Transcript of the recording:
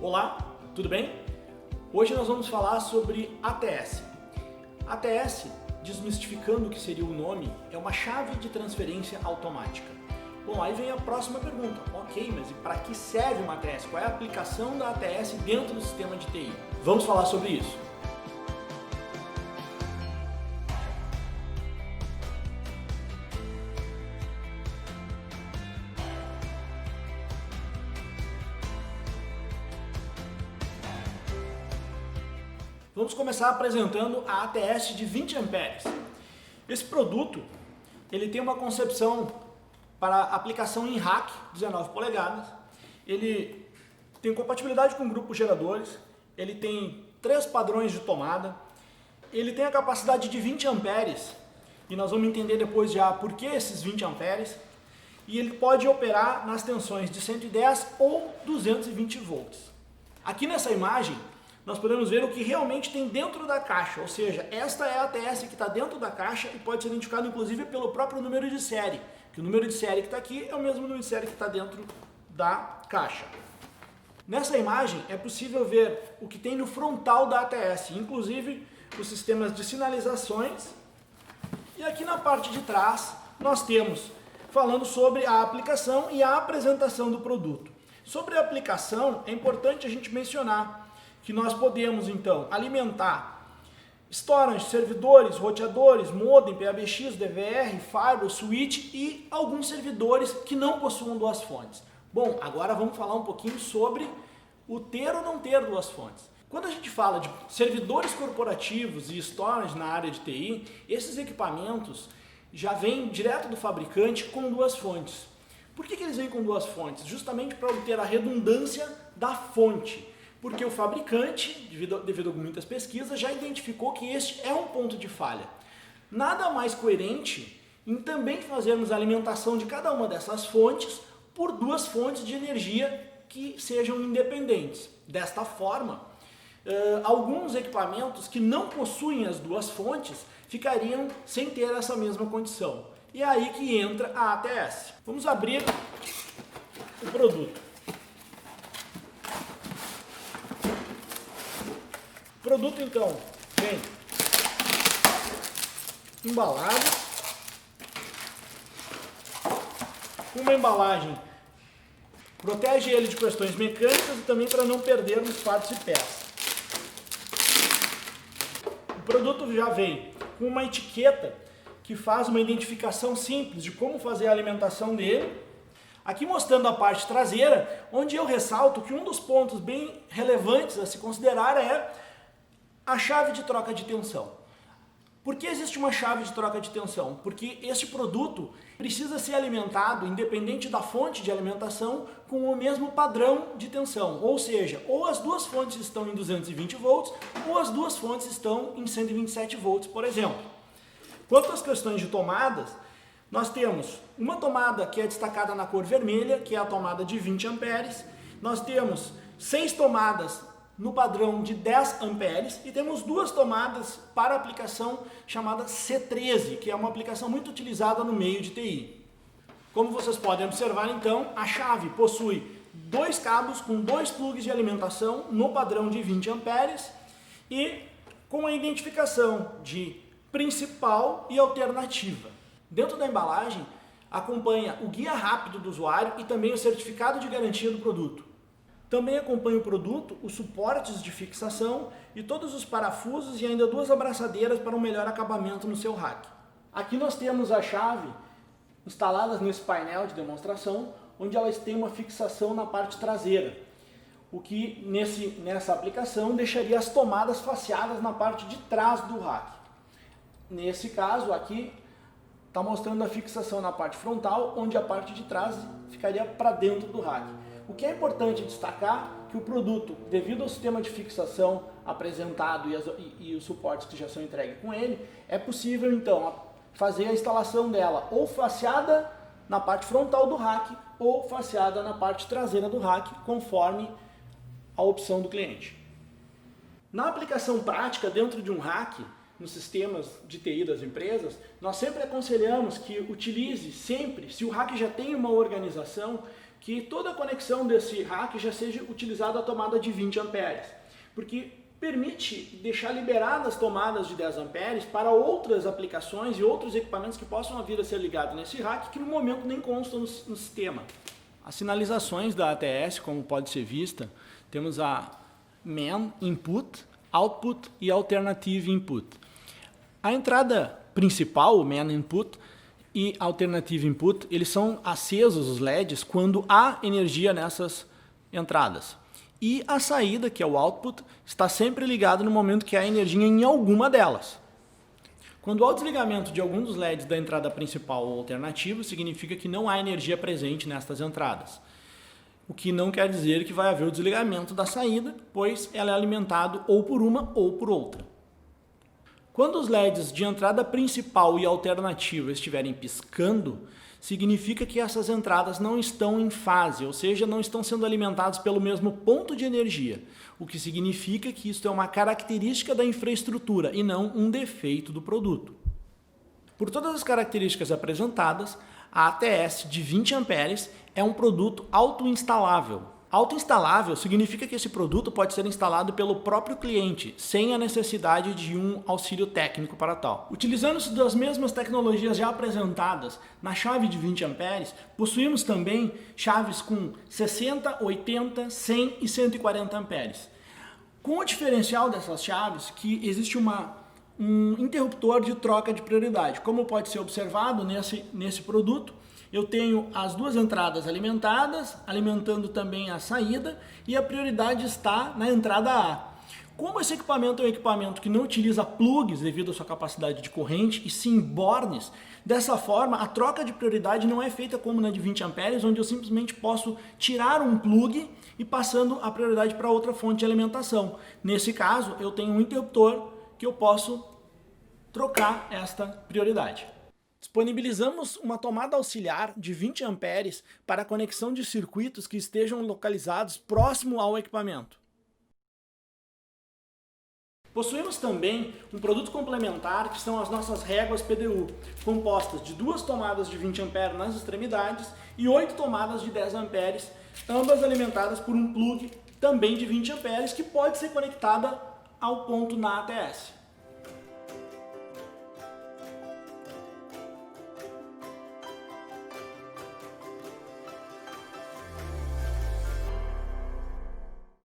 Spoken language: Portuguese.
Olá, tudo bem? Hoje nós vamos falar sobre ATS. ATS, desmistificando o que seria o nome, é uma chave de transferência automática. Bom, aí vem a próxima pergunta. Ok, mas e para que serve uma ATS? Qual é a aplicação da ATS dentro do sistema de TI? Vamos falar sobre isso. Vamos começar apresentando a ATS de 20 amperes. Esse produto ele tem uma concepção para aplicação em rack 19 polegadas. Ele tem compatibilidade com grupos geradores. Ele tem 3 padrões de tomada. Ele tem a capacidade de 20 amperes. E nós vamos entender depois já por que esses 20 amperes. E ele pode operar nas tensões de 110 ou 220 volts. Aqui nessa imagem nós podemos ver o que realmente tem dentro da caixa, ou seja, esta é a ATS que está dentro da caixa e pode ser identificado inclusive pelo próprio número de série, que o número de série que está aqui é o mesmo número de série que está dentro da caixa. Nessa imagem é possível ver o que tem no frontal da ATS, inclusive os sistemas de sinalizações, e aqui na parte de trás nós temos falando sobre a aplicação e a apresentação do produto. Sobre a aplicação é importante a gente mencionar que nós podemos, então, alimentar storage, servidores, roteadores, modem, PABX, DVR, firewall, switch e alguns servidores que não possuam duas fontes. Bom, agora vamos falar um pouquinho sobre o ter ou não ter duas fontes. Quando a gente fala de servidores corporativos e storage na área de TI, esses equipamentos já vêm direto do fabricante com duas fontes. Por que eles vêm com duas fontes? Justamente para obter a redundância da fonte. Porque o fabricante, devido a muitas pesquisas, já identificou que este é um ponto de falha. Nada mais coerente em também fazermos a alimentação de cada uma dessas fontes por duas fontes de energia que sejam independentes. Desta forma, alguns equipamentos que não possuem as duas fontes ficariam sem ter essa mesma condição. E é aí que entra a ATS. Vamos abrir o produto. O produto então vem embalado, uma embalagem protege ele de questões mecânicas e também para não perdermos partes e peças. O produto já vem com uma etiqueta que faz uma identificação simples de como fazer a alimentação dele. Aqui mostrando a parte traseira, onde eu ressalto que um dos pontos bem relevantes a se considerar é a chave de troca de tensão. Por que existe uma chave de troca de tensão? Porque este produto precisa ser alimentado, independente da fonte de alimentação, com o mesmo padrão de tensão. Ou seja, ou as duas fontes estão em 220 volts, ou as duas fontes estão em 127 volts, por exemplo. Quanto às questões de tomadas, nós temos uma tomada que é destacada na cor vermelha, que é a tomada de 20 amperes. Nós temos 6 tomadas no padrão de 10 amperes e temos 2 tomadas para aplicação chamada C13, que é uma aplicação muito utilizada no meio de TI. Como vocês podem observar, então, a chave possui 2 cabos com 2 plugs de alimentação no padrão de 20 amperes e com a identificação de principal e alternativa. Dentro da embalagem acompanha o guia rápido do usuário e também o certificado de garantia do produto. Também acompanha o produto, os suportes de fixação e todos os parafusos e ainda 2 abraçadeiras para um melhor acabamento no seu rack. Aqui nós temos a chave instalada nesse painel de demonstração, onde elas têm uma fixação na parte traseira, o que nessa aplicação deixaria as tomadas faceadas na parte de trás do rack. Nesse caso aqui está mostrando a fixação na parte frontal, onde a parte de trás ficaria para dentro do rack. O que é importante destacar que o produto, devido ao sistema de fixação apresentado e os suportes que já são entregues com ele, é possível então fazer a instalação dela ou faceada na parte frontal do rack ou faceada na parte traseira do rack, conforme a opção do cliente. Na aplicação prática dentro de um rack, nos sistemas de TI das empresas, nós sempre aconselhamos que utilize sempre, se o rack já tem uma organização, que toda a conexão desse rack já seja utilizada a tomada de 20 amperes, porque permite deixar liberadas tomadas de 10 amperes para outras aplicações e outros equipamentos que possam vir a ser ligados nesse rack que no momento nem constam no sistema. As sinalizações da ATS, como pode ser vista, temos a Main Input, Output e Alternative Input. A entrada principal, o Main Input e Alternative Input, eles são acesos os LEDs quando há energia nessas entradas. E a saída, que é o Output, está sempre ligado no momento que há energia em alguma delas. Quando há o desligamento de algum dos LEDs da entrada principal ou alternativa, significa que não há energia presente nestas entradas. O que não quer dizer que vai haver o desligamento da saída, pois ela é alimentada ou por uma ou por outra. Quando os LEDs de entrada principal e alternativa estiverem piscando, significa que essas entradas não estão em fase, ou seja, não estão sendo alimentadas pelo mesmo ponto de energia, o que significa que isso é uma característica da infraestrutura e não um defeito do produto. Por todas as características apresentadas, a ATS de 20 amperes é um produto autoinstalável. Autoinstalável significa que esse produto pode ser instalado pelo próprio cliente, sem a necessidade de um auxílio técnico para tal. Utilizando-se das mesmas tecnologias já apresentadas na chave de 20 amperes, possuímos também chaves com 60, 80, 100 e 140 amperes. Com o diferencial dessas chaves, que existe um interruptor de troca de prioridade. Como pode ser observado nesse produto, eu tenho as duas entradas alimentadas, alimentando também a saída, e a prioridade está na entrada A. Como esse equipamento é um equipamento que não utiliza plugs devido à sua capacidade de corrente, e sim bornes, dessa forma a troca de prioridade não é feita como na de 20 amperes, onde eu simplesmente posso tirar um plug e passando a prioridade para outra fonte de alimentação. Nesse caso, eu tenho um interruptor que eu posso trocar esta prioridade. Disponibilizamos uma tomada auxiliar de 20 amperes para a conexão de circuitos que estejam localizados próximo ao equipamento. Possuímos também um produto complementar que são as nossas réguas PDU, compostas de 2 tomadas de 20 amperes nas extremidades e 8 tomadas de 10 amperes, ambas alimentadas por um plug também de 20 amperes que pode ser conectada ao ponto na ATS.